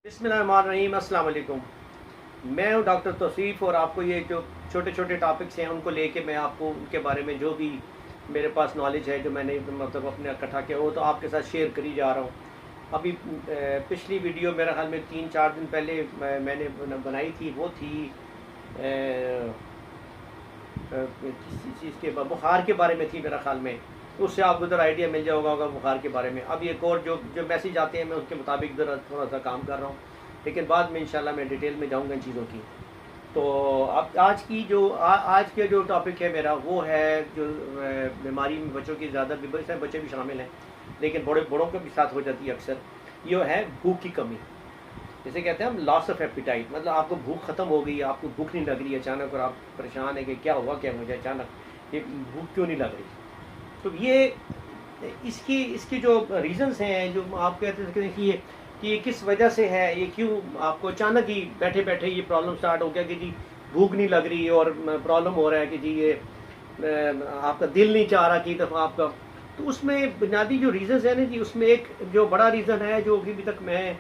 बिस्मिल्लाहिर्रहमानिर्रहीम, अस्सलाम वालेकुम। मैं हूं डॉक्टर तौसीफ़ और आपको ये जो छोटे छोटे टॉपिक्स हैं उनको लेके मैं आपको उनके बारे में जो भी मेरे पास नॉलेज है, जो मैंने मतलब अपने इकट्ठा किया, वो तो आपके साथ शेयर करी जा रहा हूँ। अभी पिछली वीडियो मेरे ख्याल में 3-4 दिन पहले मैंने बनाई थी, वो थी किसी चीज़ के बुखार के बारे में थी मेरा ख्याल में। उससे आपको ज़रा आइडिया मिल जाएगा होगा बुखार के बारे में। अब एक और जो जो मैसेज आते हैं मैं उसके मुताबिक ज़रा थोड़ा सा काम कर रहा हूँ, लेकिन बाद में इंशाल्लाह मैं डिटेल में जाऊँगा इन चीज़ों की। तो अब आज की जो आज के जो टॉपिक है मेरा, वो है जो बीमारी में बच्चों की ज़्यादा बच्चे भी शामिल हैं, लेकिन बड़ों के भी साथ हो जाती है अक्सर। ये है भूख की कमी, जिसे कहते हैं हम लॉस ऑफ एपिटाइट। मतलब आपको भूख ख़त्म हो गई, आपको भूख नहीं लग रही अचानक, और आप परेशान है कि क्या हुआ, क्या मुझे अचानक ये भूख क्यों नहीं लग रही। तो ये इसकी जो रीज़न्स हैं, जो आप कहते हैं कि ये किस वजह से है, ये क्यों आपको अचानक ही बैठे बैठे ये प्रॉब्लम स्टार्ट हो गया कि जी भूख नहीं लग रही और प्रॉब्लम हो रहा है कि जी ये आपका दिल नहीं चाह रहा कि दफ़ा आपका। तो उसमें बुनियादी जो रीज़न्स हैं ना जी, उसमें एक जो बड़ा रीज़न है, जो अभी तक मैं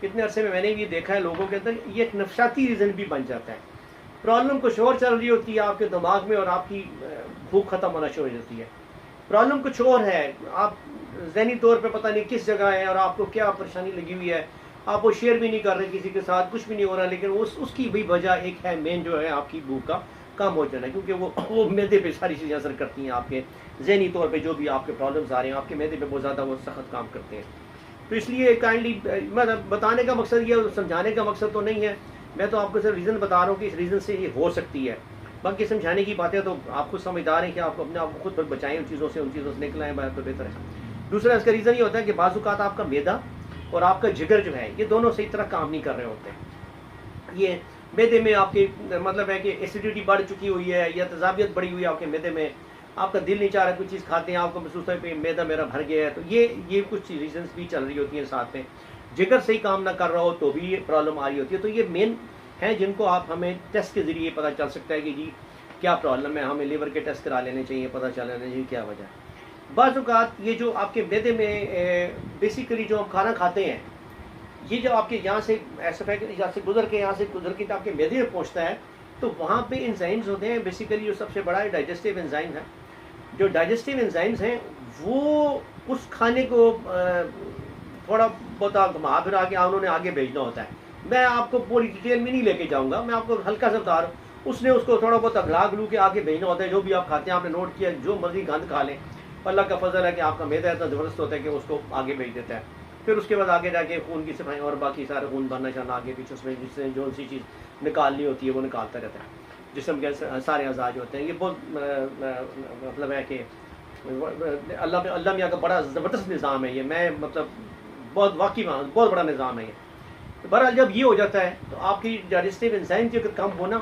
इतने अरसे में मैंने भी देखा है लोगों के अंदर, ये एक नफसाती रीज़न भी बन जाता है। प्रॉब्लम कुछ और चल रही होती है आपके दिमाग में और आपकी भूख ख़त्म होना शुरू हो जाती है। प्रॉब्लम कुछ और है, आप ज़हनी तौर पे पता नहीं किस जगह है और आपको क्या परेशानी लगी हुई है, आप वो शेयर भी नहीं कर रहे किसी के साथ, कुछ भी नहीं हो रहा, लेकिन उसकी भी वजह एक है मेन, जो है आपकी भूख का कम हो जाना, क्योंकि वो मैदे पे सारी चीज़ें असर करती हैं। आपके ज़हनी तौर पे जो भी आपके प्रॉब्लम्स आ रहे हैं, आपके मैदे पे बहुत ज़्यादा वो सख्त काम करते हैं। तो इसलिए काइंडली मतलब बताने का मकसद ये, समझाने का मकसद तो नहीं है, मैं तो आपको सिर्फ रीज़न बता रहा हूँ कि इस रीज़न से ये हो सकती है। बाकी समझाने की बातें तो आप खुद समझदार हैं कि आप अपने आप को खुद बचाएं उन चीज़ों से निकल आएँ बाहर, तो बेहतर है। दूसरा इसका रीज़न ये होता है कि बाज़ औक़ात आपका मैदा और आपका जिगर जो है, ये दोनों सही तरह काम नहीं कर रहे होते हैं। ये मैदे में आपके मतलब है कि एसिडिटी बढ़ चुकी हुई है या तेज़ाबियत बढ़ी हुई है आपके मैदे में, आपका दिल नहीं चाह रहा कुछ चीज़ खाते हैं, आपको महसूस है कि मैदा मेरा भर गया है। तो ये कुछ रीजंस भी चल रही होती हैं साथ में। जिगर सही काम ना कर रहा हो तो भी ये प्रॉब्लम आ रही होती है। तो ये मेन है जिनको आप हमें टेस्ट के ज़रिए पता चल सकता है कि जी क्या प्रॉब्लम है, हमें लीवर के टेस्ट करा लेने चाहिए, पता चल लेना चाहिए क्या वजह है। बाज़ औक़ात ये जो आपके मैदे में बेसिकली जो हम खाना खाते हैं, ये जो आपके यहाँ से यहाँ से गुजर के आपके मैदे में पहुँचता है, तो वहाँ पे एंजाइम्स होते हैं। बेसिकली जो सबसे बड़ा डाइजेस्टिव एंजाइम है, जो डाइजेस्टिव एंजाइम्स हैं वो उस खाने को थोड़ा बहुत घुमा फिरा के उन्होंने आगे भेजना होता है। मैं आपको पूरी डिटेल में नहीं लेके जाऊंगा, मैं आपको हल्का सा बता रहा हूँ। उसने उसको थोड़ा बहुत अगला गलू के आगे भेजना होता है। जो भी आप खाते हैं, आपने नोट किया, जो मर्जी गंद खा लें, अल्लाह का फजल है कि आपका मैदा इतना ज़बरदस्त होता है कि उसको आगे भेज देता है। फिर उसके बाद आगे जाके खून की सफाई और बाकी सारे खून भरना चलना आगे पीछे, उसमें जिससे जो सी चीज़ निकालनी होती है वो निकालता रहता है। जिस्म के सारे अज़ाज होते हैं। ये बहुत मतलब है कि अल्लाह मियाँ का बड़ा ज़बरदस्त निज़ाम है ये। मैं मतलब बहुत वाकई बहुत बड़ा निज़ाम है ये। तो बहरहाल जब ये हो जाता है तो आपकी डाइजेस्टिव एंजाइम की अगर कम होना,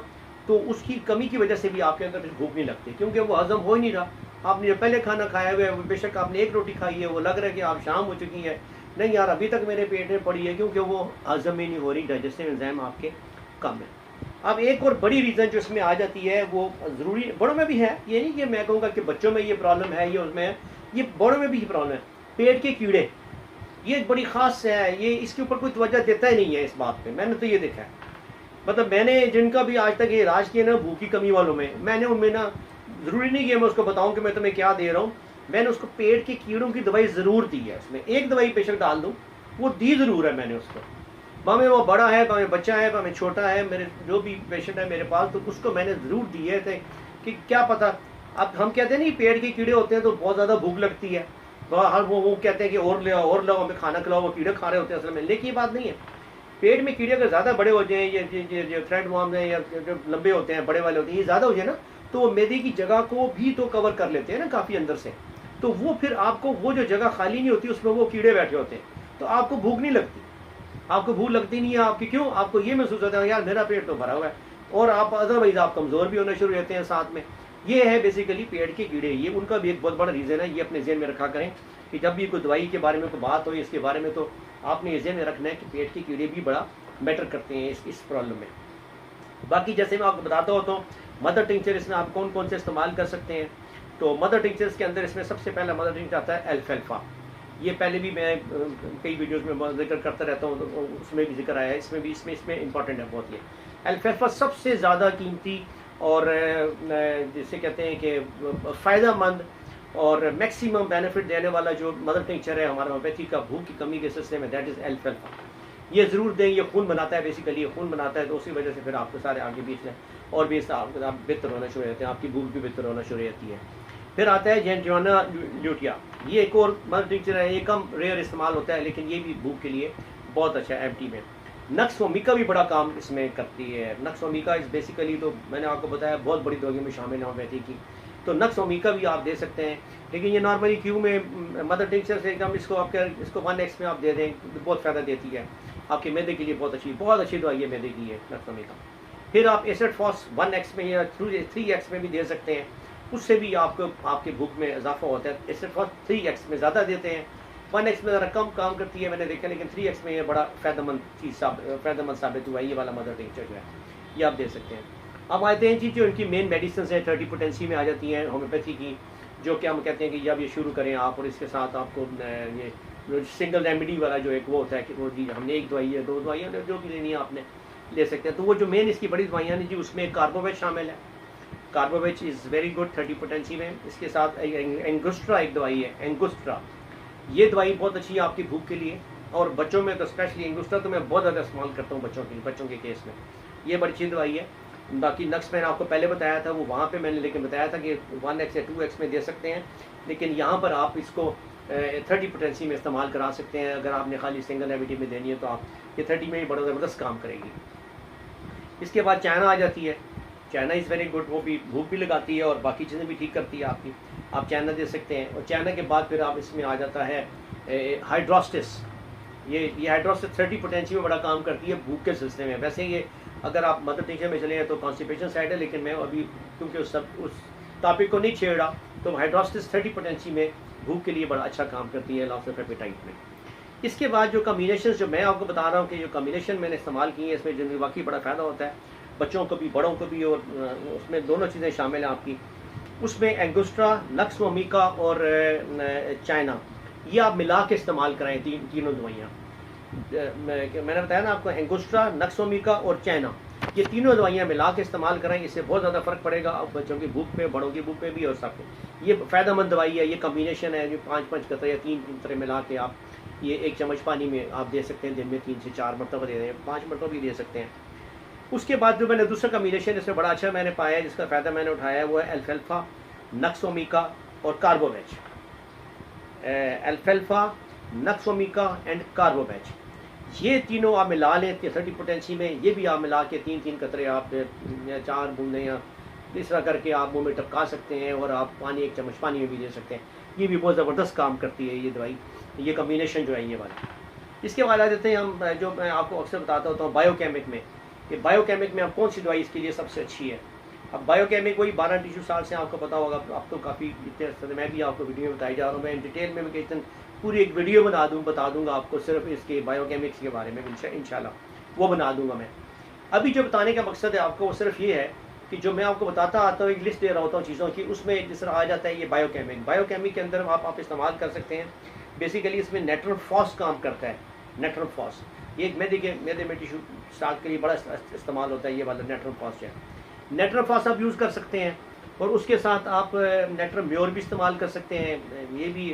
तो उसकी कमी की वजह से भी आपके अंदर भूख नहीं लगती, क्योंकि वो हज़म हो ही नहीं रहा। आपने जो पहले खाना खाया हुआ है, बेशक आपने एक रोटी खाई है, वो लग रहा है कि आप शाम हो चुकी है, नहीं यार अभी तक मेरे पेट में पड़ी है, क्योंकि वो हज़म ही नहीं हो रही, डाइजेस्टिव एंजाइम आपके कम है। अब एक और बड़ी रीज़न जो इसमें आ जाती है, वो ज़रूरी बड़ों में भी है, ये नहीं कि मैं कहूँगा कि बच्चों में ये प्रॉब्लम है, ये उसमें है, ये बड़ों में भी प्रॉब्लम है। पेट के कीड़े, ये बड़ी ख़ास है, ये इसके ऊपर कोई तवज्जो देता ही नहीं है इस बात पे। मैंने तो ये देखा है, मतलब मैंने जिनका भी आज तक ये इलाज किया ना भूख की कमी वालों में, मैंने उनमें ना, ज़रूरी नहीं कि मैं उसको बताऊँ कि मैं तुम्हें क्या दे रहा हूँ, मैंने उसको पेट के कीड़ों की दवाई ज़रूर दी है। उसमें एक दवाई बेशक डाल दूँ, वो दी ज़रूर है मैंने उसको, भावें वो बड़ा है, भावें बच्चा है, भावें छोटा है, मेरे जो भी पेशेंट है मेरे पास, तो उसको मैंने ज़रूर दिए थे कि क्या पता। अब हम कहते हैं नहीं पेट के कीड़े होते हैं तो बहुत ज़्यादा भूख लगती है, हर वो कहते हैं कि और ले और लो हमें खाना खिलाओ, वो कीड़े खा रहे होते हैं असल में, लेकिन ये बात नहीं है। पेट में कीड़े अगर ज़्यादा बड़े हो जाएँ, ये जो थ्रेड वॉर्म्स हैं या जो लंबे होते हैं, बड़े वाले होते हैं, ये ज़्यादा हो जाए ना, तो वो मैदे की जगह को भी तो कवर कर लेते हैं ना काफ़ी अंदर से, तो वो फिर आपको वो जो जगह खाली नहीं होती उसमें वो कीड़े बैठे होते हैं, तो आपको भूख नहीं लगती। आपको भूख लगती नहीं है आपकी, क्यों? आपको ये महसूस होता है यार मेरा पेट तो भरा हुआ है, और आप अदरवाइज आप कमज़ोर भी होना शुरू होते हैं साथ में। ये है बेसिकली पेट के कीड़े, ये उनका भी एक बहुत बड़ा रीज़न है। ये अपने ज़हन में रखा करें कि जब भी कोई दवाई के बारे में कोई बात हो इसके बारे में, तो आपने ये ज़हन में रखना है कि पेट के कीड़े भी बड़ा मैटर करते हैं इस प्रॉब्लम में। बाकी जैसे मैं आपको बताता हूँ, तो मदर टिंचर इसमें आप कौन कौन से इस्तेमाल कर सकते हैं। तो मदर टिंचर्स के अंदर इसमें सबसे पहला मदर टिंचर आता है एल्फेल्फा। ये पहले भी मैं कई वीडियोस में जिक्र करता रहता हूँ, तो उसमें भी जिक्र आया है, इसमें भी इसमें इंपॉर्टेंट है बहुत। ये अल्फाल्फा सबसे ज़्यादा कीमती और जिसे कहते हैं कि फ़ायदेमंद और मैक्सिमम बेनिफिट देने वाला जो मदर टिंचर है हमारा होम्योपैथी का भूख की कमी के सिलसिले में, दैट इज़ अल्फाल्फा। ये ज़रूर दें, ये खून बनाता है, बेसिकली ये खून बनाता है, तो उसी वजह से फिर आपको सारे आगे बीच में और भी आप बेहतर होना शुरू होते हैं, आपकी भूख भी बेहतर होना शुरू होती है। फिर आता है जेंटियाना ल्यूटिया, ये एक और मदर टिंचर है, ये कम रेयर इस्तेमाल होता है, लेकिन ये भी भूख के लिए बहुत अच्छा है। एमटी में नक्स वोमिका भी बड़ा काम इसमें करती है। नक्स वोमिका इस बेसिकली, तो मैंने आपको बताया बहुत बड़ी दवाइयों में शामिल है होम्योपैथी की, तो नक्स वोमिका भी आप दे सकते हैं, लेकिन ये नॉर्मली क्यू में मदर टिंचर से एकदम इसको 1x में आप दे दें तो बहुत फ़ायदा देती है, आपके मैदे के लिए बहुत अच्छी दवाई है मैदे की है नक्स वोमिका। फिर आप एसिड फॉस 1x में या 3x में भी दे सकते हैं, उससे भी आपके भूख में इजाफा होता है। एसिड फॉस 3x में ज़्यादा देते हैं, 1x में ज़रा कम काम करती है मैंने देखा, लेकिन 3x में ये बड़ा फ़ायदेमंद साबित हुआ है ये वाला मदर टिंचर जो है, ये आप दे सकते हैं। अब आते हैं जी जो इनकी मेन मेडिसिन है 30 पोटेंसी में आ जाती हैं होम्योपैथी की, जो कि हम कहते हैं कि जब ये शुरू करें आप, और इसके साथ आपको ये सिंगल रेमेडी वाला जो एक वो होता है कि वो जी हमने 1 दवाई है 2 दवाइयाँ जो भी लेनी है आपने ले सकते हैं। तो वो जो मेन इसकी बड़ी दवाइयाँ नहीं जी, उसमें कार्बोवेट शामिल है। कार्बोवेट इज़ वेरी गुड 30 पोटेंसी में। इसके साथ एंगुस्ट्रा एक दवाई है, एंगुस्ट्रा, ये दवाई बहुत अच्छी है आपकी भूख के लिए, और बच्चों में तो स्पेशली एंगुस्ट्रा तो मैं बहुत ज़्यादा इस्तेमाल करता हूँ बच्चों के केस में, ये बड़ी अच्छी दवाई है। बाकी नक्स मैंने आपको पहले बताया था, वो वहाँ पे मैंने लेकिन बताया था कि 1x या 2x में दे सकते हैं, लेकिन यहाँ पर आप इसको 30 पोटेंसी में इस्तेमाल करा सकते हैं। अगर आपने खाली सिंगल एविटी में देनी है तो आप ये 30 में ही बड़ा ज़बरदस्त काम करेगी। इसके बाद चाइना आ जाती है, चाइना इज़ वेरी गुड, वो भी भूख भी लगाती है और बाकी चीज़ें भी ठीक करती है आपकी, आप चाइना दे सकते हैं। और चाइना के बाद फिर आप इसमें आ जाता है हाइड्रोस्टिस, ये हाइड्रोस्टिस 30 पोटेंसी में बड़ा काम करती है भूख के सिलसिले में। वैसे ये अगर आप मदर टिंचर में चले हैं तो कॉन्स्टिपेशन साइड है, लेकिन मैं अभी क्योंकि उस टॉपिक को नहीं छेड़ा, तो हाइड्रोस्टिस 30 पोटेंसी में भूख के लिए बड़ा अच्छा काम करती है लॉस ऑफ एपेटाइट में। इसके बाद जो कॉम्बिनेशन जो मैं आपको बता रहा हूँ कि जो कॉम्बिनेशन मैंने इस्तेमाल की है इसमें जो वाकई बड़ा फ़ायदा होता है बच्चों को भी बड़ों को भी, और उसमें दोनों चीज़ें शामिल हैं आपकी। उसमें एंगुस्ट्रा, नक्स वोमिका और चाइना, ये आप मिला के इस्तेमाल कराएं तीनों दवाइयाँ। मैंने बताया ना आपको, एंगुस्ट्रा, नक्स वोमिका और चाइना, ये तीनों दवाइयाँ मिला के इस्तेमाल कराएं, इससे बहुत ज़्यादा फ़र्क पड़ेगा आप बच्चों की भूख पे, बड़ों की भूख पे भी और सबको। ये फ़ायदेमंद दवाई है, ये कॉम्बिनेशन है जो 5 कतरे या 3 कतरे मिला के आप ये 1 चम्मच पानी में आप दे सकते हैं, दिन में 3 से 4 मरतबा दे दें, 5 मरतबा भी दे सकते हैं। उसके बाद जो मैंने दूसरा कॉम्बिनेशन इसमें बड़ा अच्छा मैंने पाया है, जिसका फ़ायदा मैंने उठाया है, वो है अल्फाल्फा, नक्स वोमिका और कार्बोवेच। अल्फाल्फा, नक्स वोमिका एंड कार्बोवेच, ये तीनों आप मिला लें 30 पोटेंसी में, ये भी आप मिला के 3-3 कतरे आप या 4 बूंदें या इस तरह करके आप मुँह में टपका सकते हैं, और आप पानी 1 चम्मच पानी में भी दे सकते हैं। ये भी बहुत ज़बरदस्त काम करती है ये दवाई, ये कॉम्बिनेशन जो है ये वाला। इसके बाद आ जाते हैं हम, जो मैं आपको अक्सर बताता होता हूँ बायोकेमिक में, कि बायोकेमिक में अब कौन सी दवाई इसके लिए सबसे अच्छी है। अब बायोकेमिक वही 12 टिश्यू साल से आपको पता होगा, अब तो काफ़ी इतने मैं भी आपको वीडियो में बताई जा रहा हूँ, मैं डिटेल में भी पूरी एक वीडियो बता दूंगा आपको सिर्फ इसके बायोकेमिक्स के बारे में इंशाल्लाह, वो बना दूंगा मैं। अभी जो बताने का मकसद है आपको वो सिर्फ ये है कि जो मैं आपको बताता आता हूँ, एक लिस्ट दे रहा होता हूँ चीज़ों की, उसमें जिस तरह आ जाता है ये बायोकेमिक के अंदर आप इस्तेमाल कर सकते हैं। बेसिकली इसमें नेट्रोफॉस काम करता है, नेट्रोफॉस, ये एक मैदे में टिश्यू स्टार्ट के लिए बड़ा इस्तेमाल होता है ये वाला नेट्रोफॉस जो है। नेट्रोफॉस आप यूज़ कर सकते हैं, और उसके साथ आप नेट्रोम्योर भी इस्तेमाल कर सकते हैं, ये भी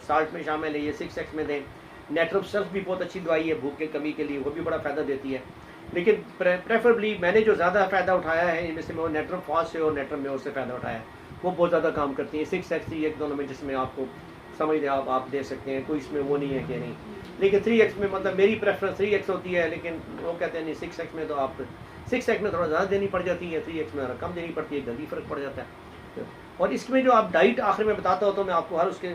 साल्ट में शामिल है, ये 6x में दें। नेट्रोसेल्फ भी बहुत अच्छी दवाई है भूख की कमी के लिए, वो भी बड़ा फ़ायदा देती है, लेकिन प्रेफरेबली मैंने जो ज़्यादा फ़ायदा उठाया है इनमें से मैं वो नेट्रोफॉस से और नेट्रोम्योर से फ़ायदा उठाया है, वो बहुत ज़्यादा काम करती है। 6x एक दोनों में जिसमें आपको समझ दें आप दे सकते हैं, कोई इसमें वो नहीं है कि नहीं, लेकिन 3x में मतलब मेरी प्रेफरेंस 3x होती है, लेकिन वो कहते हैं नहीं 6x में, तो आप 6x में थोड़ा ज़्यादा देनी पड़ जाती है, 3x में कम देनी पड़ती है, जल्दी फ़र्क पड़ जाता है। और इसमें जो आप डाइट आखिर में बताता हो तो मैं आपको हर उसके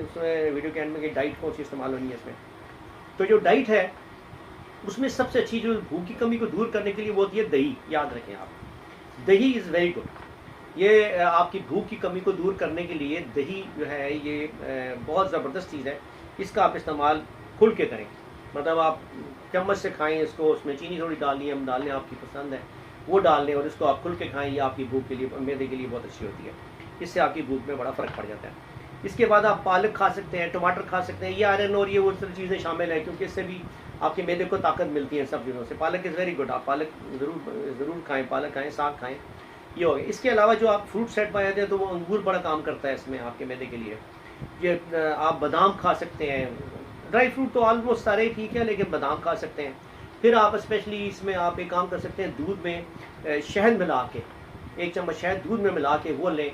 वीडियो के एंड में कि डाइट कौन सी इस्तेमाल होनी है इसमें। तो जो डाइट है उसमें सबसे अच्छी जो भूख की कमी को दूर करने के लिए वो होती है दही। याद रखें आप, दही इज़ वेरी गुड, ये आपकी भूख की कमी को दूर करने के लिए दही जो है ये बहुत ज़बरदस्त चीज़ है। इसका आप इस्तेमाल खुल के करें, मतलब आप चम्मच से खाएं इसको, उसमें चीनी थोड़ी डालनी है, हम डालने आपकी पसंद है वो डाल लें, और इसको आप खुल के खाएं, ये आपकी भूख के लिए, मैदे के लिए बहुत अच्छी होती है, इससे आपकी भूख में बड़ा फ़र्क पड़ जाता है। इसके बाद आप पालक खा सकते हैं, टमाटर खा सकते हैं, ये आयरन और ये वो सारी चीज़ें शामिल हैं, क्योंकि इससे भी आपके मैदे को ताकत मिलती है सब चीज़ों से। पालक इज़ वेरी गुड, आप पालक ज़रूर खाएँ, पालक खाएँ, साग खाएँ, ये हो गया। इसके अलावा जो आप फ्रूट सेट पाए जाते हैं तो वो अंगूर बड़ा काम करता है इसमें आपके मैदे के लिए। ये आप बादाम खा सकते हैं, ड्राई फ्रूट तो ऑलमोस्ट सारे ठीक है, लेकिन बादाम खा सकते हैं। फिर आप स्पेशली इसमें आप एक काम कर सकते हैं, दूध में शहद मिला के, 1 चम्मच शहद दूध में मिला के वो लें।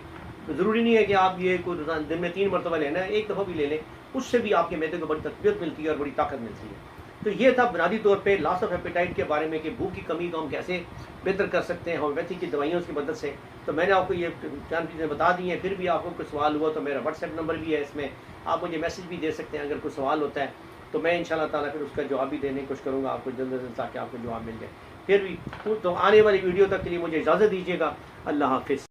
तो ज़रूरी नहीं है कि आप ये कोई दिन में 3 मरतबा लेना है, एक दफ़ा भी ले लें, उससे भी आपके मैदे को बड़ी तकवीत मिलती है और बड़ी ताकत मिलती है। तो ये था बुनियादी तौर पे लॉस ऑफ एपेटाइट के बारे में कि भूख की कमी को हम कैसे बेहतर कर सकते हैं होम्योपैथी की दवाइयों की मदद से। तो मैंने आपको ये चंद चीज़ें बता दी हैं। फिर भी आपको कोई सवाल हुआ तो मेरा व्हाट्सएप नंबर भी है, इसमें आप मुझे मैसेज भी दे सकते हैं अगर कोई सवाल होता है, तो मैं इंशाल्लाह ताला फिर उसका जवाब भी देने की कोशिश करूँगा आपको जल्द से जल्द, ताकि आपको जवाब मिल जाए। फिर भी तो आने वाली वीडियो तक के लिए मुझे इजाज़त दीजिएगा। अल्लाह हाफिज़।